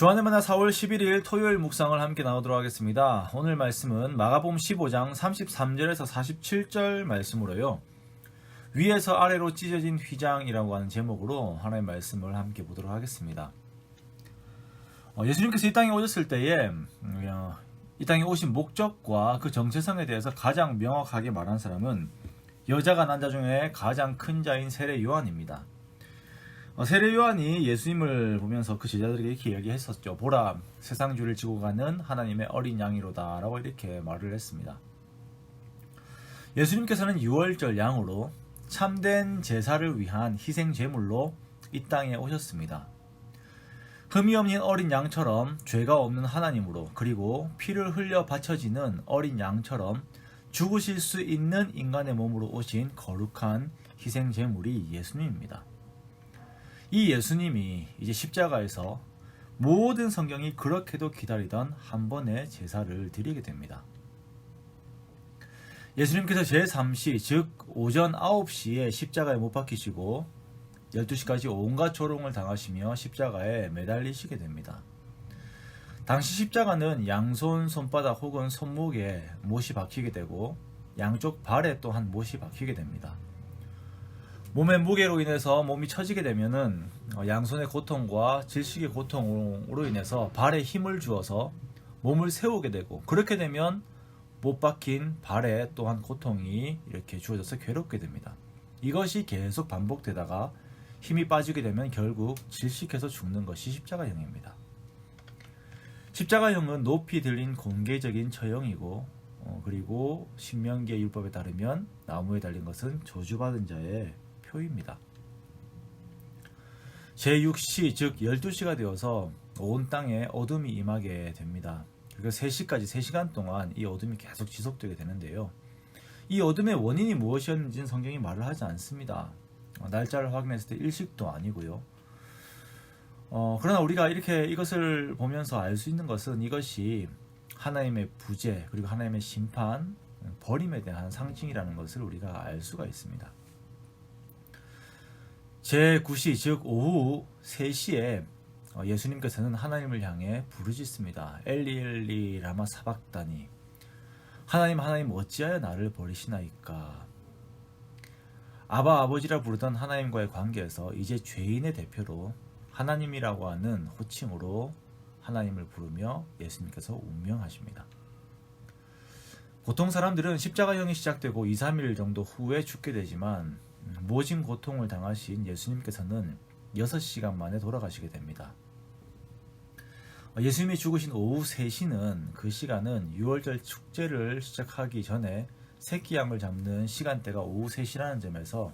주안의 만나 4월 11일 토요일 묵상을 함께 나누도록 하겠습니다. 오늘 말씀은 마가복음 15장 33절에서 47절 말씀으로요. 위에서 아래로 찢어진 휘장이라고 하는 제목으로 하나님의 말씀을 함께 보도록 하겠습니다. 예수님께서 이 땅에 오셨을 때에 이 땅에 오신 목적과 그 정체성에 대해서 가장 명확하게 말한 사람은 여자가 난 자 중에 가장 큰 자인 세례 요한입니다. 세례 요한이 예수님을 보면서 그 제자들에게 이렇게 이야기했었죠. 보라, 세상 죄를 지고 가는 하나님의 어린 양이로다 라고 이렇게 말을 했습니다. 예수님께서는 유월절 양으로 참된 제사를 위한 희생 제물로 이 땅에 오셨습니다. 흠이 없는 어린 양처럼 죄가 없는 하나님으로, 그리고 피를 흘려 바쳐지는 어린 양처럼 죽으실 수 있는 인간의 몸으로 오신 거룩한 희생 제물이 예수님입니다. 이 예수님이 이제 십자가에서 모든 성경이 그렇게도 기다리던 한 번의 제사를 드리게 됩니다. 예수님께서 제3시, 즉 오전 9시에 십자가에 못 박히시고 12시까지 온갖 조롱을 당하시며 십자가에 매달리시게 됩니다. 당시 십자가는 양손 손바닥 혹은 손목에 못이 박히게 되고 양쪽 발에 또한 못이 박히게 됩니다. 몸의 무게로 인해서 몸이 처지게 되면은 양손의 고통과 질식의 고통으로 인해서 발에 힘을 주어서 몸을 세우게 되고, 그렇게 되면 못 박힌 발에 또한 고통이 이렇게 주어져서 괴롭게 됩니다. 이것이 계속 반복되다가 힘이 빠지게 되면 결국 질식해서 죽는 것이 십자가형입니다. 십자가형은 높이 들린 공개적인 처형이고, 그리고 신명기의 율법에 따르면 나무에 달린 것은 저주받은 자의 표입니다. 제6시, 즉 12시가 되어서 온 땅에 어둠이 임하게 됩니다. 그리고 3시까지 3시간 동안 이 어둠이 계속 지속되게 되는데요. 이 어둠의 원인이 무엇이었는지는 성경이 말을 하지 않습니다. 날짜를 확인했을 때 일식도 아니고요. 그러나 우리가 이렇게 이것을 보면서 알 수 있는 것은 이것이 하나님의 부재, 그리고 하나님의 심판, 버림에 대한 상징이라는 것을 우리가 알 수가 있습니다. 제9시, 즉 오후 3시에 예수님께서는 하나님을 향해 부르짖습니다. 엘리 엘리 라마 사박다니, 하나님 하나님 어찌하여 나를 버리시나이까. 아바 아버지라 부르던 하나님과의 관계에서 이제 죄인의 대표로 하나님이라고 하는 호칭으로 하나님을 부르며 예수님께서 운명하십니다. 보통 사람들은 십자가형이 시작되고 2, 3일 정도 후에 죽게 되지만 모진 고통을 당하신 예수님께서는 6시간 만에 돌아가시게 됩니다. 예수님이 죽으신 오후 3시는 그 시간은 유월절 축제를 시작하기 전에 새끼양을 잡는 시간대가 오후 3시라는 점에서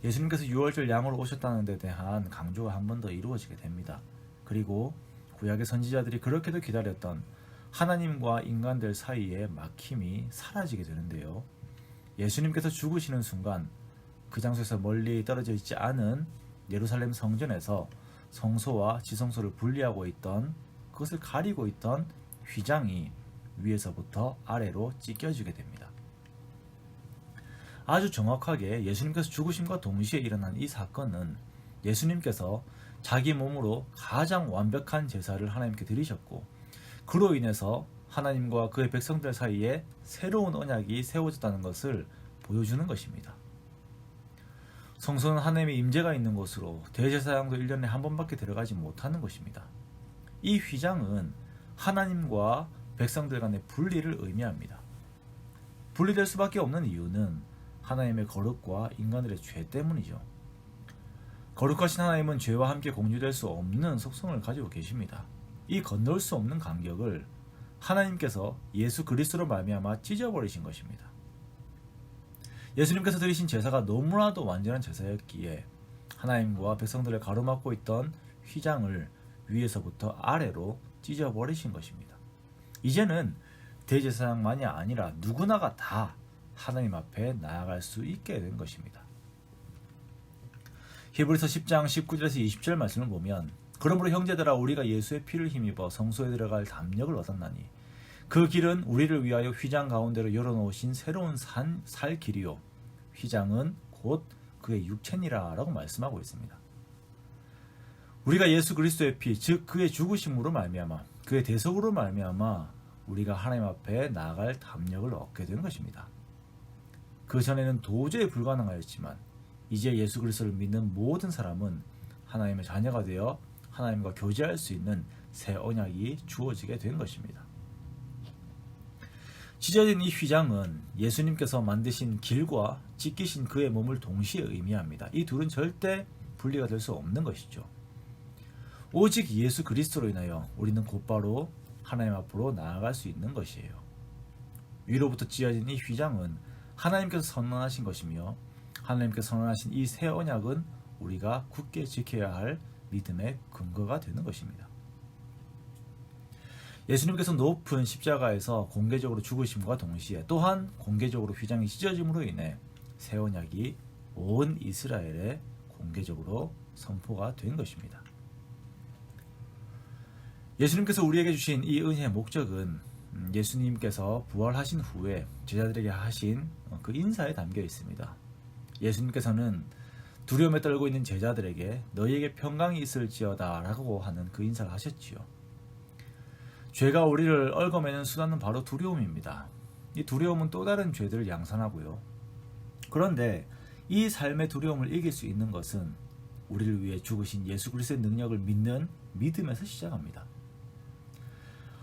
예수님께서 유월절 양으로 오셨다는 데 대한 강조가 한 번 더 이루어지게 됩니다. 그리고 구약의 선지자들이 그렇게도 기다렸던 하나님과 인간들 사이의 막힘이 사라지게 되는데요. 예수님께서 죽으시는 순간 그 장소에서 멀리 떨어져 있지 않은 예루살렘 성전에서 성소와 지성소를 분리하고 있던, 그것을 가리고 있던 휘장이 위에서부터 아래로 찢겨지게 됩니다. 아주 정확하게 예수님께서 죽으심과 동시에 일어난 이 사건은 예수님께서 자기 몸으로 가장 완벽한 제사를 하나님께 드리셨고, 그로 인해서 하나님과 그의 백성들 사이에 새로운 언약이 세워졌다는 것을 보여주는 것입니다. 성소는 하나님의 임재가 있는 곳으로 대제사장도 1년에 한 번밖에 들어가지 못하는 것입니다. 이 휘장은 하나님과 백성들 간의 분리를 의미합니다. 분리될 수밖에 없는 이유는 하나님의 거룩과 인간들의 죄 때문이죠. 거룩하신 하나님은 죄와 함께 공유될 수 없는 속성을 가지고 계십니다. 이 건널 수 없는 간격을 하나님께서 예수 그리스도로 말미암아 찢어버리신 것입니다. 예수님께서 드리신 제사가 너무나도 완전한 제사였기에 하나님과 백성들을 가로막고 있던 휘장을 위에서부터 아래로 찢어버리신 것입니다. 이제는 대제사장만이 아니라 누구나가 다 하나님 앞에 나아갈 수 있게 된 것입니다. 히브리서 10장 19절에서 20절 말씀을 보면, 그러므로 형제들아 우리가 예수의 피를 힘입어 성소에 들어갈 담력을 얻었나니 그 길은 우리를 위하여 휘장 가운데로 열어놓으신 새로운 살 길이요 휘장은 곧 그의 육체니라 라고 말씀하고 있습니다. 우리가 예수 그리스도의 피, 즉 그의 죽으심으로 말미암아, 그의 대속으로 말미암아 우리가 하나님 앞에 나아갈 담력을 얻게 된 것입니다. 그 전에는 도저히 불가능하였지만 이제 예수 그리스도를 믿는 모든 사람은 하나님의 자녀가 되어 하나님과 교제할 수 있는 새 언약이 주어지게 된 것입니다. 찢어진 이 휘장은 예수님께서 만드신 길과 찢기신 그의 몸을 동시에 의미합니다. 이 둘은 절대 분리가 될 수 없는 것이죠. 오직 예수 그리스도로 인하여 우리는 곧바로 하나님 앞으로 나아갈 수 있는 것이에요. 위로부터 찢어진 이 휘장은 하나님께서 선언하신 것이며 하나님께서 선언하신 이 새 언약은 우리가 굳게 지켜야 할 믿음의 근거가 되는 것입니다. 예수님께서 높은 십자가에서 공개적으로 죽으심과 동시에 또한 공개적으로 휘장이 찢어짐으로 인해 새 언약이 온 이스라엘에 공개적으로 선포가 된 것입니다. 예수님께서 우리에게 주신 이 은혜의 목적은 예수님께서 부활하신 후에 제자들에게 하신 그 인사에 담겨 있습니다. 예수님께서는 두려움에 떨고 있는 제자들에게 너희에게 평강이 있을지어다 라고 하는 그 인사를 하셨지요. 죄가 우리를 얽어매는 수단은 바로 두려움입니다. 이 두려움은 또 다른 죄들을 양산하고요. 그런데 이 삶의 두려움을 이길 수 있는 것은 우리를 위해 죽으신 예수 그리스도의 능력을 믿는 믿음에서 시작합니다.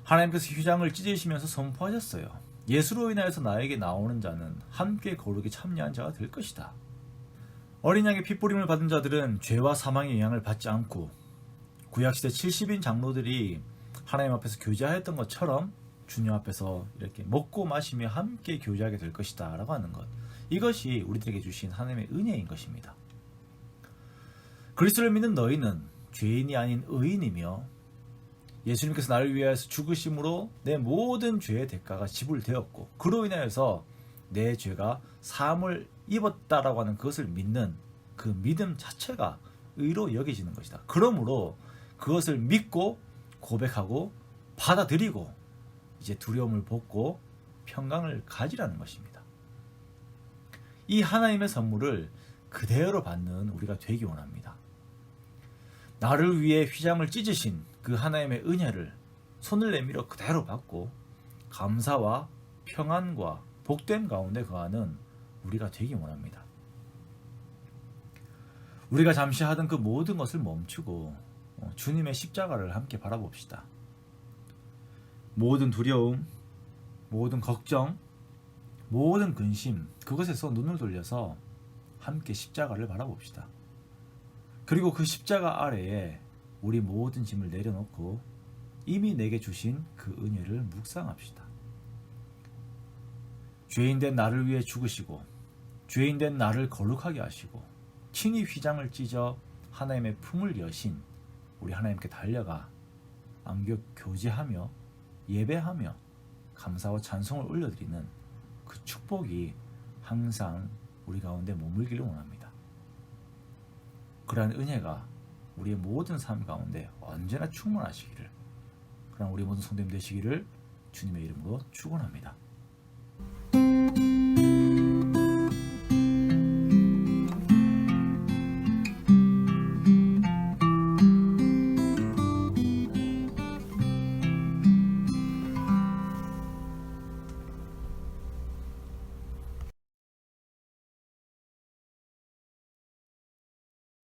하나님께서 휘장을 찢으시면서 선포하셨어요. 예수로 인하여서 나에게 나오는 자는 함께 거룩에 참여한 자가 될 것이다. 어린 양의 핏부림을 받은 자들은 죄와 사망의 영향을 받지 않고 구약시대 70인 장로들이 하나님 앞에서 교제하였던 것처럼 주님 앞에서 이렇게 먹고 마시며 함께 교제하게 될 것이다 라고 하는 것, 이것이 우리들에게 주신 하나님의 은혜인 것입니다. 그리스도를 믿는 너희는 죄인이 아닌 의인이며 예수님께서 나를 위하여서 죽으심으로 내 모든 죄의 대가가 지불되었고 그로 인하여서 내 죄가 사함을 입었다라고 하는 그것을 믿는 그 믿음 자체가 의로 여겨지는 것이다. 그러므로 그것을 믿고 고백하고 받아들이고 이제 두려움을 벗고 평강을 가지라는 것입니다. 이 하나님의 선물을 그대로 받는 우리가 되기 원합니다. 나를 위해 휘장을 찢으신 그 하나님의 은혜를 손을 내밀어 그대로 받고 감사와 평안과 복됨 가운데 거하는 우리가 되기 원합니다. 우리가 잠시 하던 그 모든 것을 멈추고 주님의 십자가를 함께 바라봅시다. 모든 두려움, 모든 걱정, 모든 근심, 그것에서 눈을 돌려서 함께 십자가를 바라봅시다. 그리고 그 십자가 아래에 우리 모든 짐을 내려놓고 이미 내게 주신 그 은혜를 묵상합시다. 죄인된 나를 위해 죽으시고 죄인된 나를 거룩하게 하시고 친히 휘장을 찢어 하나님의 품을 여신 우리 하나님께 달려가 안겨 교제하며 예배하며 감사와 찬송을 올려드리는 그 축복이 항상 우리 가운데 머물기를 원합니다. 그러한 은혜가 우리의 모든 삶 가운데 언제나 충만하시기를, 그러한 우리 모든 성도님 되시기를 주님의 이름으로 축원합니다.